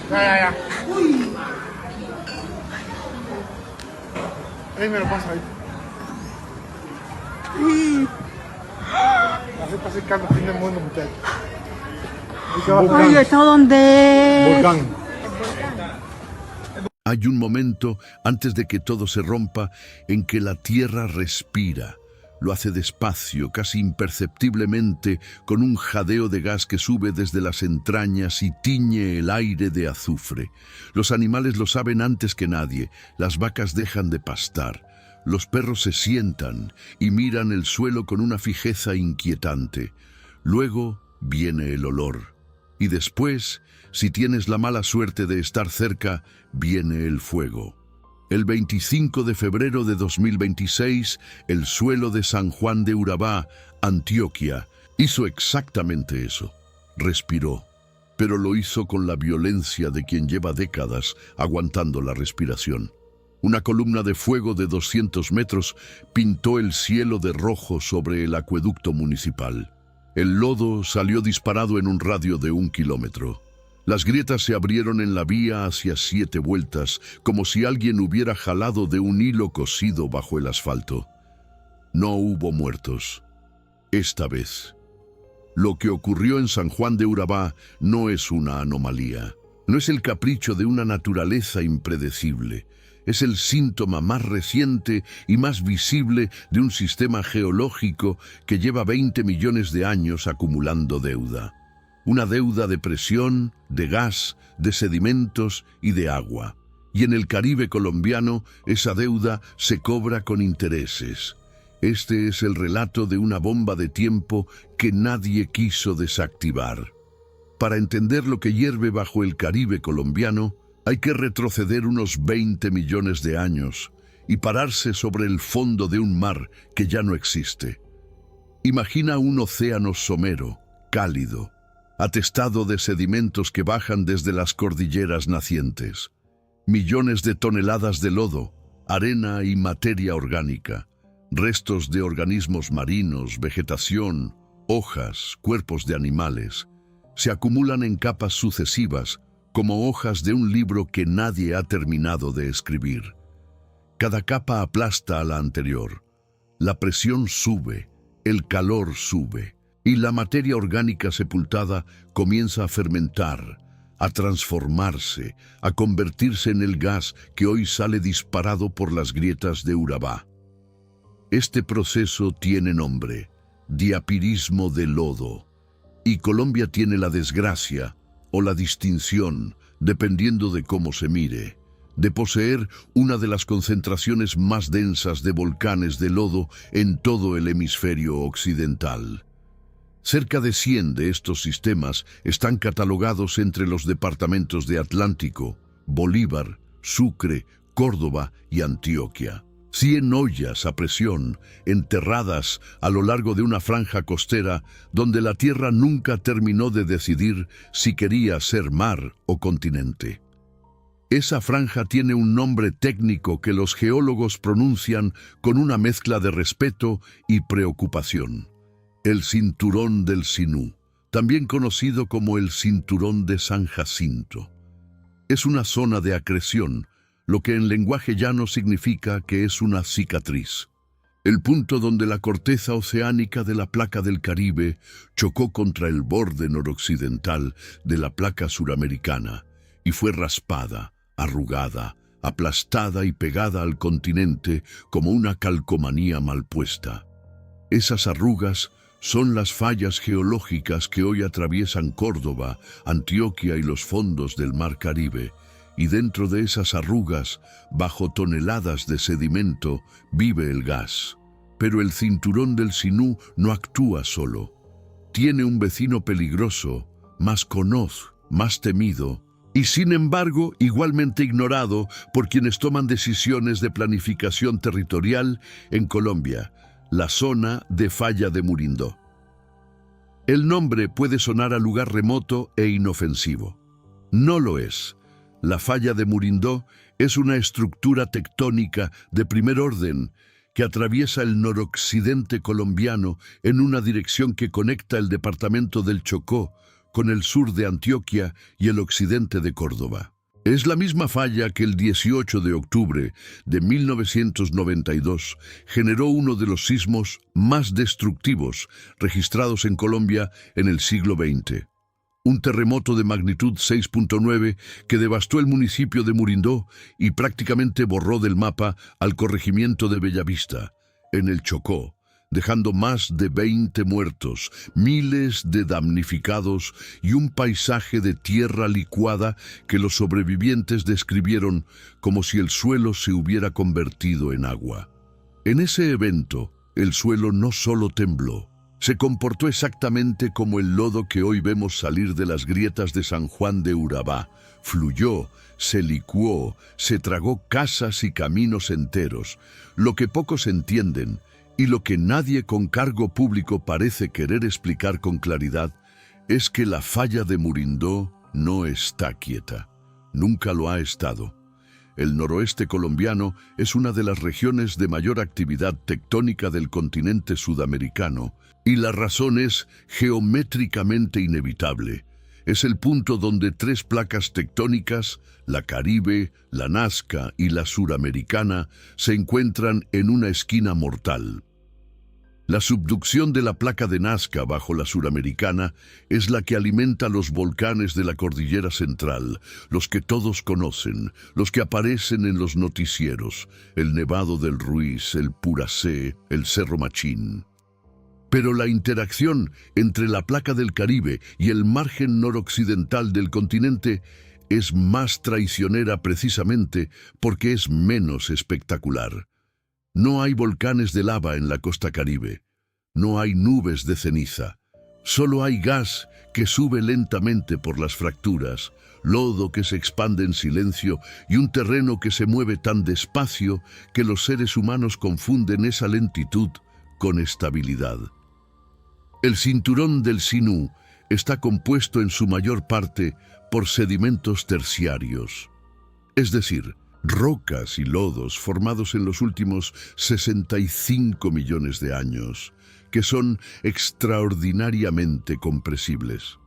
Ya. Ahí me lo pasa ahí. Así pasa el cambio, fin del mundo, muchachos. Ay, ¿esto dónde es? Volcán. Hay un momento antes de que todo se rompa en que la Tierra respira. Lo hace despacio, casi imperceptiblemente, con un jadeo de gas que sube desde las entrañas y tiñe el aire de azufre. Los animales lo saben antes que nadie. Las vacas dejan de pastar. Los perros se sientan y miran el suelo con una fijeza inquietante. Luego viene el olor. Y después, si tienes la mala suerte de estar cerca, viene el fuego. El 25 de febrero de 2026, el suelo de San Juan de Urabá, Antioquia, hizo exactamente eso. Respiró, pero lo hizo con la violencia de quien lleva décadas aguantando la respiración. Una columna de fuego de 200 metros pintó el cielo de rojo sobre el acueducto municipal. El lodo salió disparado en un radio de 1 kilómetro. Las grietas se abrieron en la vía hacia 7 vueltas, como si alguien hubiera jalado de un hilo cosido bajo el asfalto. No hubo muertos. Esta vez. Lo que ocurrió en San Juan de Urabá no es una anomalía. No es el capricho de una naturaleza impredecible. Es el síntoma más reciente y más visible de un sistema geológico que lleva 20 millones de años acumulando deuda. Una deuda de presión, de gas, de sedimentos y de agua. Y en el Caribe colombiano, esa deuda se cobra con intereses. Este es el relato de una bomba de tiempo que nadie quiso desactivar. Para entender lo que hierve bajo el Caribe colombiano, hay que retroceder unos 20 millones de años y pararse sobre el fondo de un mar que ya no existe. Imagina un océano somero, cálido, atestado de sedimentos que bajan desde las cordilleras nacientes. Millones de toneladas de lodo, arena y materia orgánica, restos de organismos marinos, vegetación, hojas, cuerpos de animales, se acumulan en capas sucesivas como hojas de un libro que nadie ha terminado de escribir. Cada capa aplasta a la anterior. La presión sube, el calor sube, y la materia orgánica sepultada comienza a fermentar, a transformarse, a convertirse en el gas que hoy sale disparado por las grietas de Urabá. Este proceso tiene nombre, diapirismo de lodo, y Colombia tiene la desgracia o la distinción, dependiendo de cómo se mire, de poseer una de las concentraciones más densas de volcanes de lodo en todo el hemisferio occidental. Cerca de 100 de estos sistemas están catalogados entre los departamentos de Atlántico, Bolívar, Sucre, Córdoba y Antioquia. 100 ollas a presión, enterradas a lo largo de una franja costera donde la Tierra nunca terminó de decidir si quería ser mar o continente. Esa franja tiene un nombre técnico que los geólogos pronuncian con una mezcla de respeto y preocupación. El Cinturón del Sinú, también conocido como el Cinturón de San Jacinto. Es una zona de acreción, lo que en lenguaje llano significa que es una cicatriz. El punto donde la corteza oceánica de la placa del Caribe chocó contra el borde noroccidental de la placa suramericana y fue raspada, arrugada, aplastada y pegada al continente como una calcomanía mal puesta. Esas arrugas son las fallas geológicas que hoy atraviesan Córdoba, Antioquia y los fondos del Mar Caribe, y dentro de esas arrugas, bajo toneladas de sedimento, vive el gas. Pero el Cinturón del Sinú no actúa solo. Tiene un vecino peligroso, más conocido, más temido, y sin embargo igualmente ignorado por quienes toman decisiones de planificación territorial en Colombia, la zona de Falla de Murindó. El nombre puede sonar a lugar remoto e inofensivo. No lo es. La Falla de Murindó es una estructura tectónica de primer orden que atraviesa el noroccidente colombiano en una dirección que conecta el departamento del Chocó con el sur de Antioquia y el occidente de Córdoba. Es la misma falla que el 18 de octubre de 1992 generó uno de los sismos más destructivos registrados en Colombia en el siglo XX. Un terremoto de magnitud 6.9 que devastó el municipio de Murindó y prácticamente borró del mapa al corregimiento de Bellavista, en el Chocó, dejando más de 20 muertos, miles de damnificados y un paisaje de tierra licuada que los sobrevivientes describieron como si el suelo se hubiera convertido en agua. En ese evento, el suelo no solo tembló, se comportó exactamente como el lodo que hoy vemos salir de las grietas de San Juan de Urabá. Fluyó, se licuó, se tragó casas y caminos enteros. Lo que pocos entienden y lo que nadie con cargo público parece querer explicar con claridad es que la falla de Murindó no está quieta. Nunca lo ha estado. El noroeste colombiano es una de las regiones de mayor actividad tectónica del continente sudamericano y la razón es geométricamente inevitable. Es el punto donde tres placas tectónicas, la Caribe, la Nazca y la Suramericana, se encuentran en una esquina mortal. La subducción de la placa de Nazca bajo la Suramericana es la que alimenta los volcanes de la Cordillera Central, los que todos conocen, los que aparecen en los noticieros, el Nevado del Ruiz, el Puracé, el Cerro Machín. Pero la interacción entre la placa del Caribe y el margen noroccidental del continente es más traicionera precisamente porque es menos espectacular. No hay volcanes de lava en la costa Caribe, no hay nubes de ceniza, solo hay gas que sube lentamente por las fracturas, lodo que se expande en silencio y un terreno que se mueve tan despacio que los seres humanos confunden esa lentitud con estabilidad. El cinturón del Sinú está compuesto en su mayor parte por sedimentos terciarios, es decir, rocas y lodos formados en los últimos 65 millones de años, que son extraordinariamente compresibles.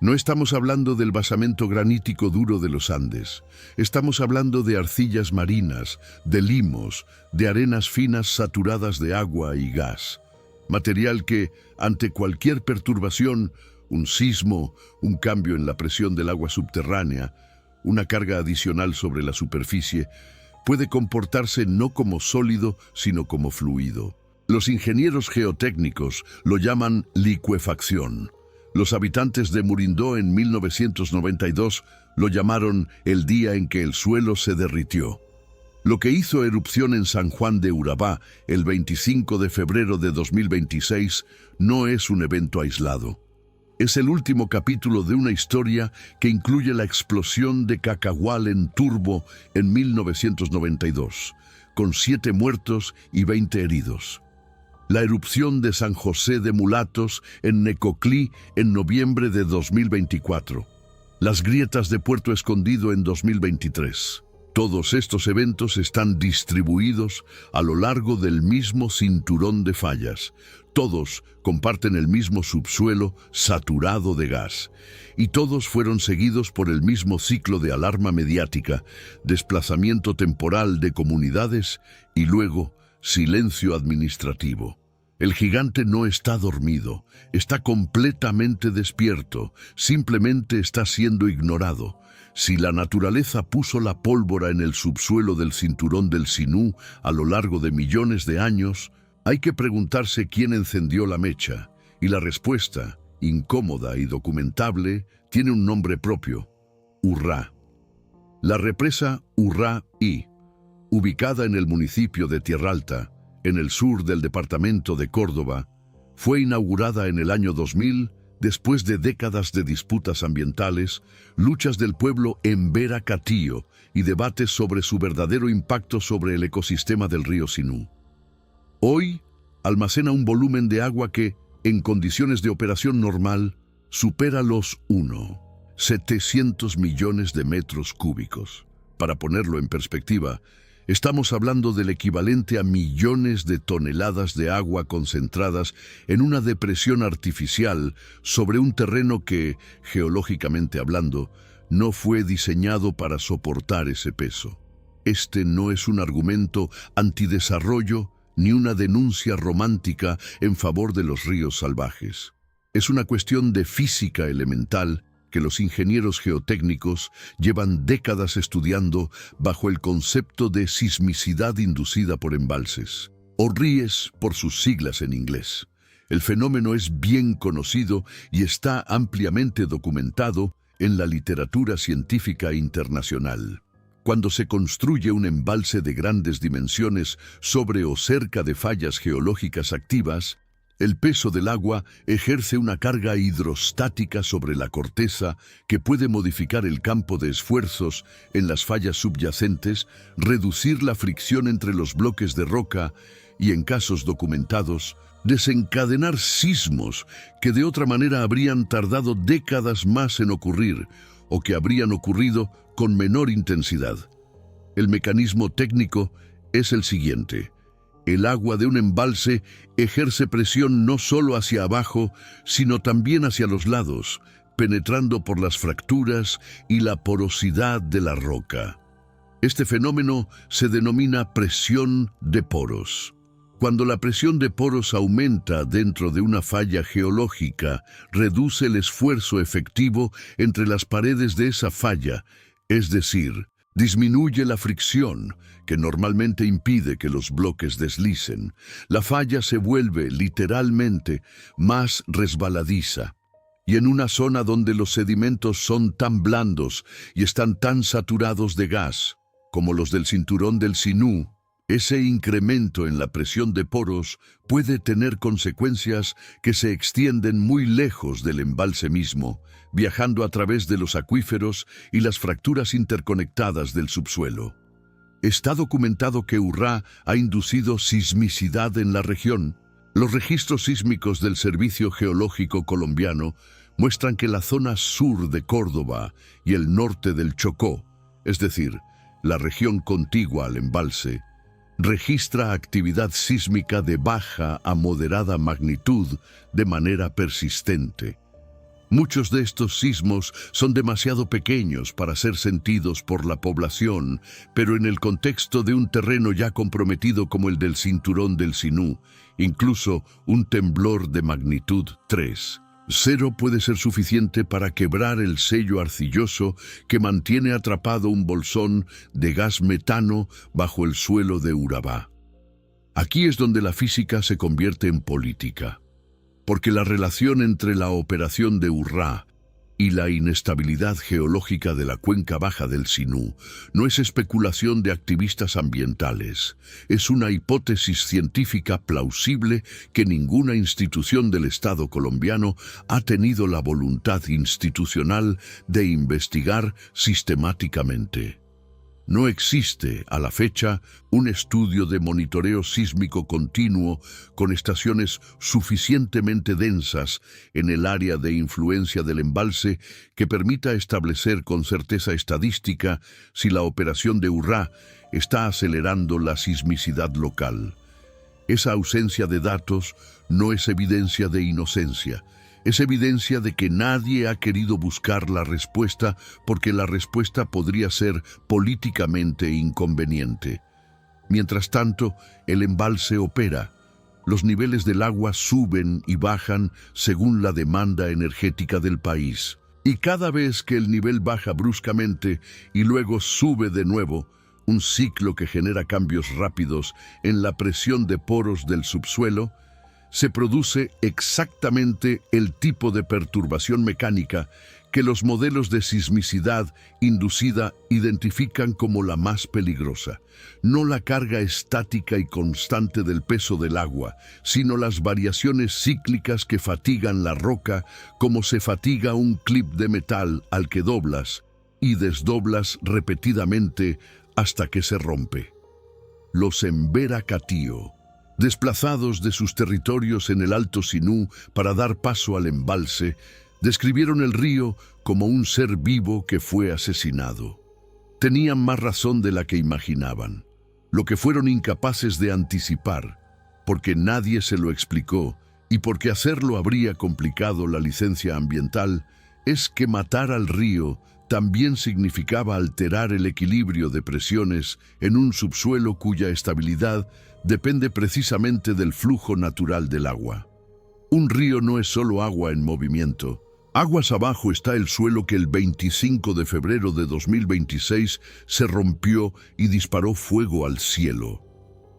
No estamos hablando del basamento granítico duro de los Andes, estamos hablando de arcillas marinas, de limos, de arenas finas saturadas de agua y gas, material que, ante cualquier perturbación, un sismo, un cambio en la presión del agua subterránea, una carga adicional sobre la superficie, puede comportarse no como sólido, sino como fluido. Los ingenieros geotécnicos lo llaman licuefacción. Los habitantes de Murindó en 1992 lo llamaron el día en que el suelo se derritió. Lo que hizo erupción en San Juan de Urabá el 25 de febrero de 2026 no es un evento aislado. Es el último capítulo de una historia que incluye la explosión de Cacahual en Turbo en 1992, con 7 muertos y 20 heridos. La erupción de San José de Mulatos en Necoclí en noviembre de 2024. Las grietas de Puerto Escondido en 2023. Todos estos eventos están distribuidos a lo largo del mismo cinturón de fallas. Todos comparten el mismo subsuelo saturado de gas. Y todos fueron seguidos por el mismo ciclo de alarma mediática, desplazamiento temporal de comunidades y luego silencio administrativo. El gigante no está dormido, está completamente despierto, simplemente está siendo ignorado. Si la naturaleza puso la pólvora en el subsuelo del cinturón del Sinú a lo largo de millones de años, hay que preguntarse quién encendió la mecha, y la respuesta, incómoda y documentable, tiene un nombre propio: Urrá. La represa Urrá-I, ubicada en el municipio de Tierra Alta, en el sur del departamento de Córdoba, fue inaugurada en el año 2000 después de décadas de disputas ambientales, luchas del pueblo en Vera Catío y debates sobre su verdadero impacto sobre el ecosistema del río Sinú. Hoy almacena un volumen de agua que, en condiciones de operación normal, supera los 700 millones de metros cúbicos. Para ponerlo en perspectiva, Estamos hablando del equivalente a millones de toneladas de agua concentradas en una depresión artificial sobre un terreno que, geológicamente hablando, no fue diseñado para soportar ese peso. Este no es un argumento antidesarrollo ni una denuncia romántica en favor de los ríos salvajes. Es una cuestión de física elemental que los ingenieros geotécnicos llevan décadas estudiando bajo el concepto de sismicidad inducida por embalses, o RIES por sus siglas en inglés. El fenómeno es bien conocido y está ampliamente documentado en la literatura científica internacional. Cuando se construye un embalse de grandes dimensiones sobre o cerca de fallas geológicas activas, el peso del agua ejerce una carga hidrostática sobre la corteza que puede modificar el campo de esfuerzos en las fallas subyacentes, reducir la fricción entre los bloques de roca y, en casos documentados, desencadenar sismos que de otra manera habrían tardado décadas más en ocurrir o que habrían ocurrido con menor intensidad. El mecanismo técnico es el siguiente. El agua de un embalse ejerce presión no solo hacia abajo, sino también hacia los lados, penetrando por las fracturas y la porosidad de la roca. Este fenómeno se denomina presión de poros. Cuando la presión de poros aumenta dentro de una falla geológica, reduce el esfuerzo efectivo entre las paredes de esa falla, es decir, disminuye la fricción, que normalmente impide que los bloques deslicen. La falla se vuelve, literalmente, más resbaladiza. Y en una zona donde los sedimentos son tan blandos y están tan saturados de gas, como los del cinturón del Sinú, ese incremento en la presión de poros puede tener consecuencias que se extienden muy lejos del embalse mismo, viajando a través de los acuíferos y las fracturas interconectadas del subsuelo. Está documentado que Urrá ha inducido sismicidad en la región. Los registros sísmicos del Servicio Geológico Colombiano muestran que la zona sur de Córdoba y el norte del Chocó, es decir, la región contigua al embalse, registra actividad sísmica de baja a moderada magnitud de manera persistente. Muchos de estos sismos son demasiado pequeños para ser sentidos por la población, pero en el contexto de un terreno ya comprometido como el del cinturón del Sinú, incluso un temblor de magnitud 3.0 puede ser suficiente para quebrar el sello arcilloso que mantiene atrapado un bolsón de gas metano bajo el suelo de Urabá. Aquí es donde la física se convierte en política, porque la relación entre la operación de Urrá y la inestabilidad geológica de la cuenca baja del Sinú no es especulación de activistas ambientales, es una hipótesis científica plausible que ninguna institución del Estado colombiano ha tenido la voluntad institucional de investigar sistemáticamente. No existe, a la fecha, un estudio de monitoreo sísmico continuo con estaciones suficientemente densas en el área de influencia del embalse que permita establecer con certeza estadística si la operación de Urrá está acelerando la sismicidad local. Esa ausencia de datos no es evidencia de inocencia. Es evidencia de que nadie ha querido buscar la respuesta porque la respuesta podría ser políticamente inconveniente. Mientras tanto, el embalse opera. Los niveles del agua suben y bajan según la demanda energética del país. Y cada vez que el nivel baja bruscamente y luego sube de nuevo, un ciclo que genera cambios rápidos en la presión de poros del subsuelo, se produce exactamente el tipo de perturbación mecánica que los modelos de sismicidad inducida identifican como la más peligrosa. No la carga estática y constante del peso del agua, sino las variaciones cíclicas que fatigan la roca como se fatiga un clip de metal al que doblas y desdoblas repetidamente hasta que se rompe. Los Embera Catío, desplazados de sus territorios en el Alto Sinú para dar paso al embalse, describieron el río como un ser vivo que fue asesinado. Tenían más razón de la que imaginaban. Lo que fueron incapaces de anticipar, porque nadie se lo explicó y porque hacerlo habría complicado la licencia ambiental, es que matar al río también significaba alterar el equilibrio de presiones en un subsuelo cuya estabilidad depende precisamente del flujo natural del agua. Un río no es solo agua en movimiento. Aguas abajo está el suelo que el 25 de febrero de 2026 se rompió y disparó fuego al cielo.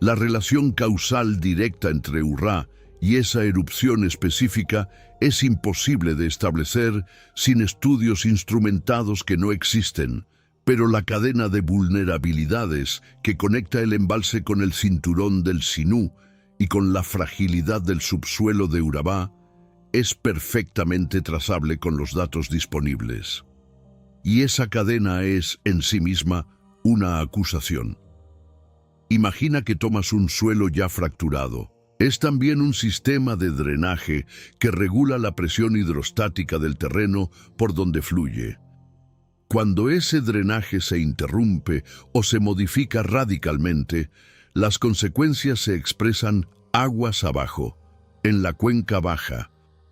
La relación causal directa entre Urrá y esa erupción específica es imposible de establecer sin estudios instrumentados que no existen, pero la cadena de vulnerabilidades que conecta el embalse con el cinturón del Sinú y con la fragilidad del subsuelo de Urabá es perfectamente trazable con los datos disponibles. Y esa cadena es, en sí misma, una acusación. Imagina que tomas un suelo ya fracturado. Es también un sistema de drenaje que regula la presión hidrostática del terreno por donde fluye. Cuando ese drenaje se interrumpe o se modifica radicalmente, las consecuencias se expresan aguas abajo, en la cuenca baja,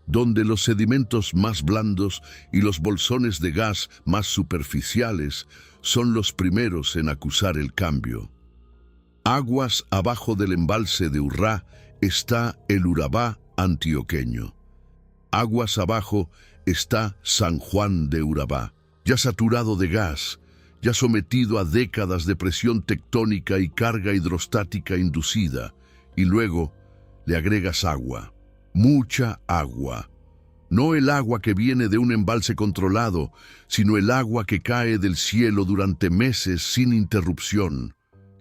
donde los sedimentos más blandos y los bolsones de gas más superficiales son los primeros en acusar el cambio. Aguas abajo del embalse de Urrá está el Urabá antioqueño. Aguas abajo está San Juan de Urabá, ya saturado de gas, ya sometido a décadas de presión tectónica y carga hidrostática inducida, y luego le agregas agua, mucha agua. No el agua que viene de un embalse controlado, sino el agua que cae del cielo durante meses sin interrupción,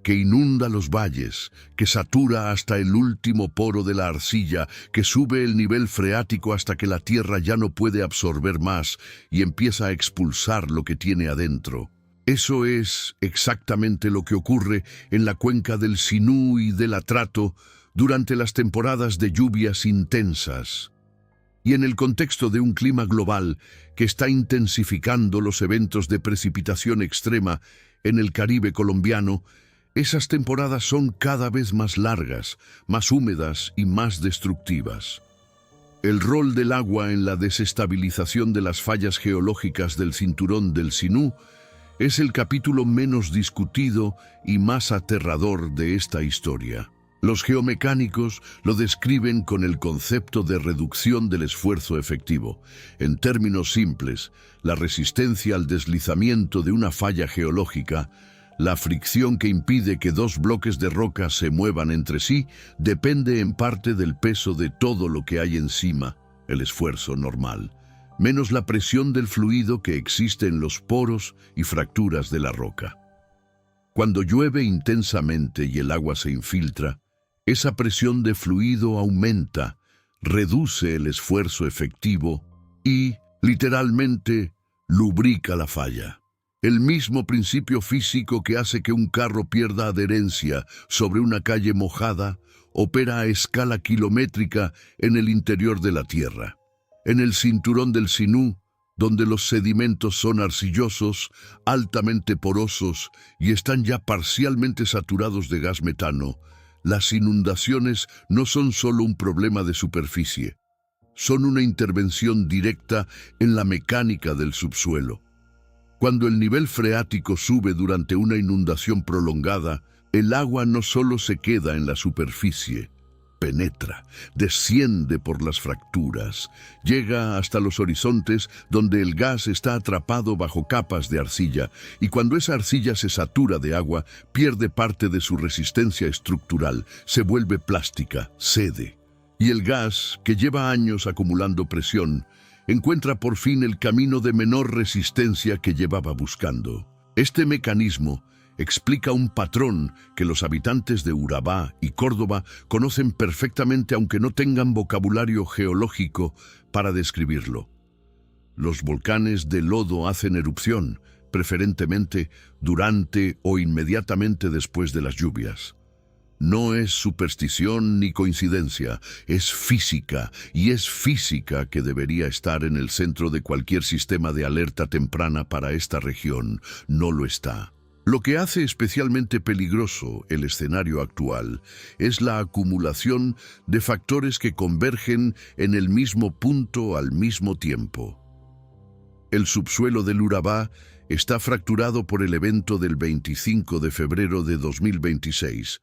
que inunda los valles, que satura hasta el último poro de la arcilla, que sube el nivel freático hasta que la tierra ya no puede absorber más y empieza a expulsar lo que tiene adentro. Eso es exactamente lo que ocurre en la cuenca del Sinú y del Atrato durante las temporadas de lluvias intensas. Y en el contexto de un clima global que está intensificando los eventos de precipitación extrema en el Caribe colombiano, esas temporadas son cada vez más largas, más húmedas y más destructivas. El rol del agua en la desestabilización de las fallas geológicas del cinturón del Sinú es el capítulo menos discutido y más aterrador de esta historia. Los geomecánicos lo describen con el concepto de reducción del esfuerzo efectivo. En términos simples, la resistencia al deslizamiento de una falla geológica, la fricción que impide que dos bloques de roca se muevan entre sí, depende en parte del peso de todo lo que hay encima, el esfuerzo normal, menos la presión del fluido que existe en los poros y fracturas de la roca. Cuando llueve intensamente y el agua se infiltra, esa presión de fluido aumenta, reduce el esfuerzo efectivo y, literalmente, lubrica la falla. El mismo principio físico que hace que un carro pierda adherencia sobre una calle mojada opera a escala kilométrica en el interior de la Tierra. En el cinturón del Sinú, donde los sedimentos son arcillosos, altamente porosos y están ya parcialmente saturados de gas metano, las inundaciones no son solo un problema de superficie, son una intervención directa en la mecánica del subsuelo. Cuando el nivel freático sube durante una inundación prolongada, el agua no solo se queda en la superficie, penetra, desciende por las fracturas, llega hasta los horizontes donde el gas está atrapado bajo capas de arcilla y cuando esa arcilla se satura de agua, pierde parte de su resistencia estructural, se vuelve plástica, cede. Y el gas, que lleva años acumulando presión, encuentra por fin el camino de menor resistencia que llevaba buscando. Este mecanismo explica un patrón que los habitantes de Urabá y Córdoba conocen perfectamente aunque no tengan vocabulario geológico para describirlo. Los volcanes de lodo hacen erupción, preferentemente durante o inmediatamente después de las lluvias. No es superstición ni coincidencia, es física, y es física que debería estar en el centro de cualquier sistema de alerta temprana para esta región. No lo está. Lo que hace especialmente peligroso el escenario actual es la acumulación de factores que convergen en el mismo punto al mismo tiempo. El subsuelo del Urabá está fracturado por el evento del 25 de febrero de 2026,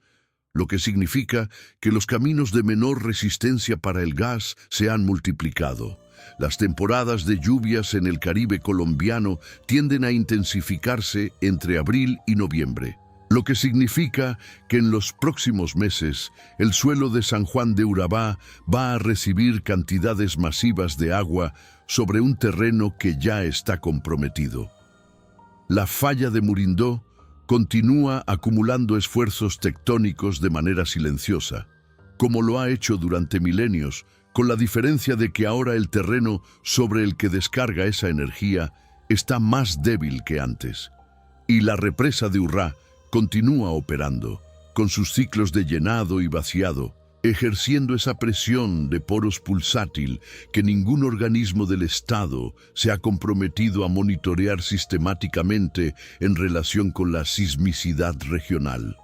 lo que significa que los caminos de menor resistencia para el gas se han multiplicado. Las temporadas de lluvias en el Caribe colombiano tienden a intensificarse entre abril y noviembre, lo que significa que en los próximos meses el suelo de San Juan de Urabá va a recibir cantidades masivas de agua sobre un terreno que ya está comprometido. La falla de Murindó continúa acumulando esfuerzos tectónicos de manera silenciosa, como lo ha hecho durante milenios, con la diferencia de que ahora el terreno sobre el que descarga esa energía está más débil que antes. Y la represa de Urrá continúa operando, con sus ciclos de llenado y vaciado, ejerciendo esa presión de poros pulsátil que ningún organismo del Estado se ha comprometido a monitorear sistemáticamente en relación con la sismicidad regional.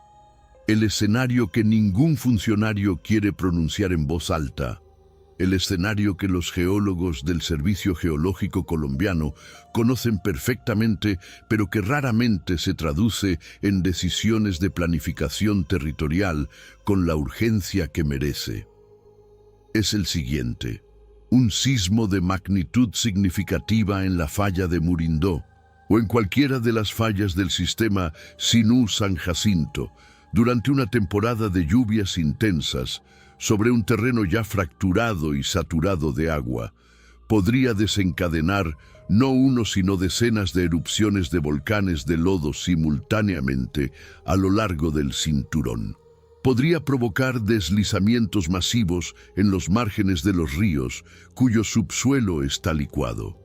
El escenario que ningún funcionario quiere pronunciar en voz alta, el escenario que los geólogos del Servicio Geológico Colombiano conocen perfectamente, pero que raramente se traduce en decisiones de planificación territorial con la urgencia que merece. Es el siguiente: un sismo de magnitud significativa en la falla de Murindó, o en cualquiera de las fallas del sistema Sinú-San Jacinto, durante una temporada de lluvias intensas, sobre un terreno ya fracturado y saturado de agua, podría desencadenar no uno sino decenas de erupciones de volcanes de lodo simultáneamente a lo largo del cinturón. Podría provocar deslizamientos masivos en los márgenes de los ríos, cuyo subsuelo está licuado.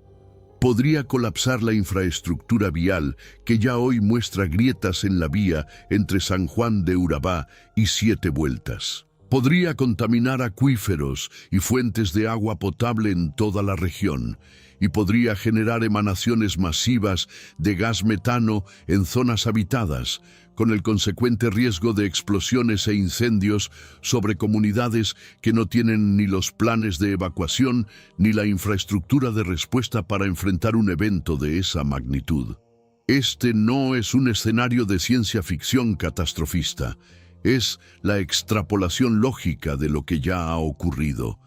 Podría colapsar la infraestructura vial que ya hoy muestra grietas en la vía entre San Juan de Urabá y Siete Vueltas. Podría contaminar acuíferos y fuentes de agua potable en toda la región, y podría generar emanaciones masivas de gas metano en zonas habitadas, con el consecuente riesgo de explosiones e incendios sobre comunidades que no tienen ni los planes de evacuación ni la infraestructura de respuesta para enfrentar un evento de esa magnitud. Este no es un escenario de ciencia ficción catastrofista. Es la extrapolación lógica de lo que ya ha ocurrido.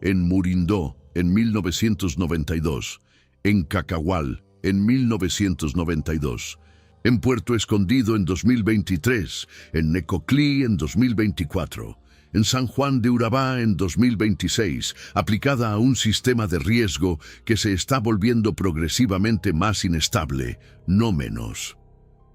En Murindó, en 1992, en Cacahual, en 1992, en Puerto Escondido en 2023, en Necoclí en 2024, en San Juan de Urabá en 2026, aplicada a un sistema de riesgo que se está volviendo progresivamente más inestable, no menos.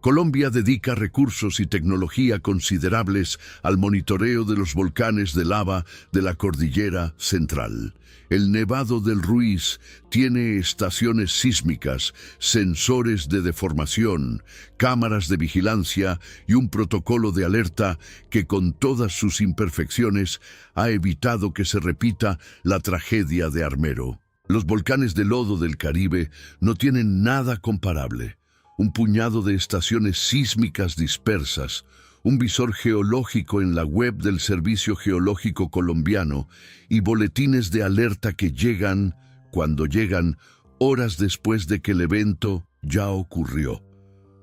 Colombia dedica recursos y tecnología considerables al monitoreo de los volcanes de lava de la Cordillera Central. El Nevado del Ruiz tiene estaciones sísmicas, sensores de deformación, cámaras de vigilancia y un protocolo de alerta que, con todas sus imperfecciones, ha evitado que se repita la tragedia de Armero. Los volcanes de lodo del Caribe no tienen nada comparable. Un puñado de estaciones sísmicas dispersas, un visor geológico en la web del Servicio Geológico Colombiano y boletines de alerta que llegan, cuando llegan, horas después de que el evento ya ocurrió.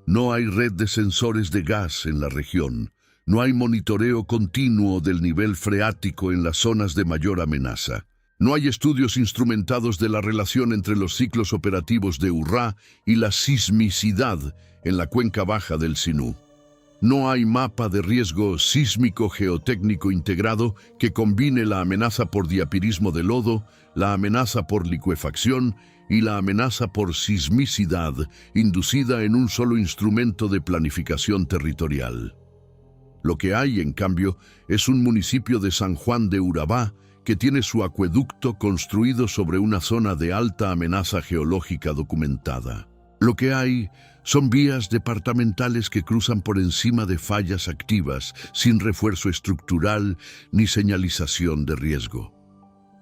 No hay red de sensores de gas en la región. No hay monitoreo continuo del nivel freático en las zonas de mayor amenaza. No hay estudios instrumentados de la relación entre los ciclos operativos de Urrá y la sismicidad en la cuenca baja del Sinú. No hay mapa de riesgo sísmico geotécnico integrado que combine la amenaza por diapirismo de lodo, la amenaza por licuefacción y la amenaza por sismicidad inducida en un solo instrumento de planificación territorial. Lo que hay, en cambio, es un municipio de San Juan de Urabá que tiene su acueducto construido sobre una zona de alta amenaza geológica documentada. Lo que hay son vías departamentales que cruzan por encima de fallas activas, sin refuerzo estructural ni señalización de riesgo.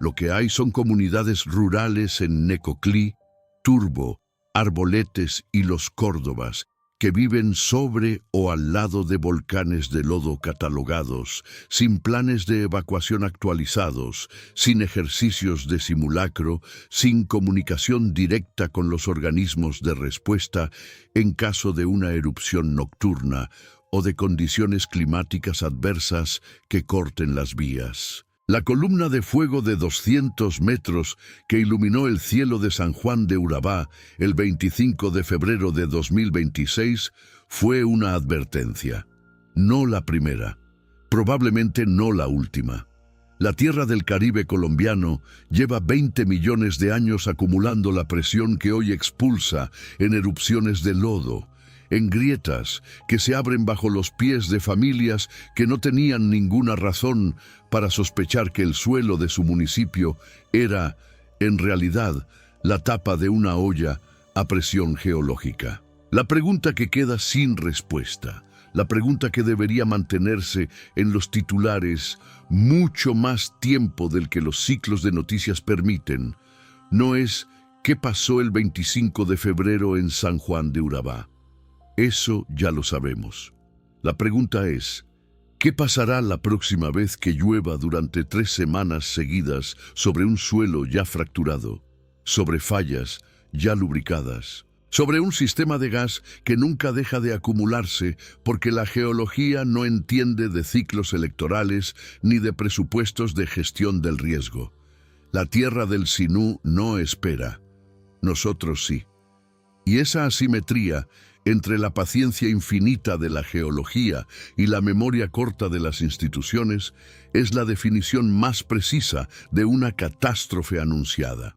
Lo que hay son comunidades rurales en Necoclí, Turbo, Arboletes y Los Córdobas, que viven sobre o al lado de volcanes de lodo catalogados, sin planes de evacuación actualizados, sin ejercicios de simulacro, sin comunicación directa con los organismos de respuesta en caso de una erupción nocturna o de condiciones climáticas adversas que corten las vías. La columna de fuego de 200 metros que iluminó el cielo de San Juan de Urabá el 25 de febrero de 2026 fue una advertencia. No la primera, probablemente no la última. La tierra del Caribe colombiano lleva 20 millones de años acumulando la presión que hoy expulsa en erupciones de lodo, en grietas que se abren bajo los pies de familias que no tenían ninguna razón para sospechar que el suelo de su municipio era, en realidad, la tapa de una olla a presión geológica. La pregunta que queda sin respuesta, la pregunta que debería mantenerse en los titulares mucho más tiempo del que los ciclos de noticias permiten, no es ¿qué pasó el 25 de febrero en San Juan de Urabá? Eso ya lo sabemos. La pregunta es, ¿qué pasará la próxima vez que llueva durante 3 semanas seguidas sobre un suelo ya fracturado, sobre fallas ya lubricadas, sobre un sistema de gas que nunca deja de acumularse porque la geología no entiende de ciclos electorales ni de presupuestos de gestión del riesgo? La tierra del Sinú no espera. Nosotros sí. Y esa asimetría entre la paciencia infinita de la geología y la memoria corta de las instituciones es la definición más precisa de una catástrofe anunciada.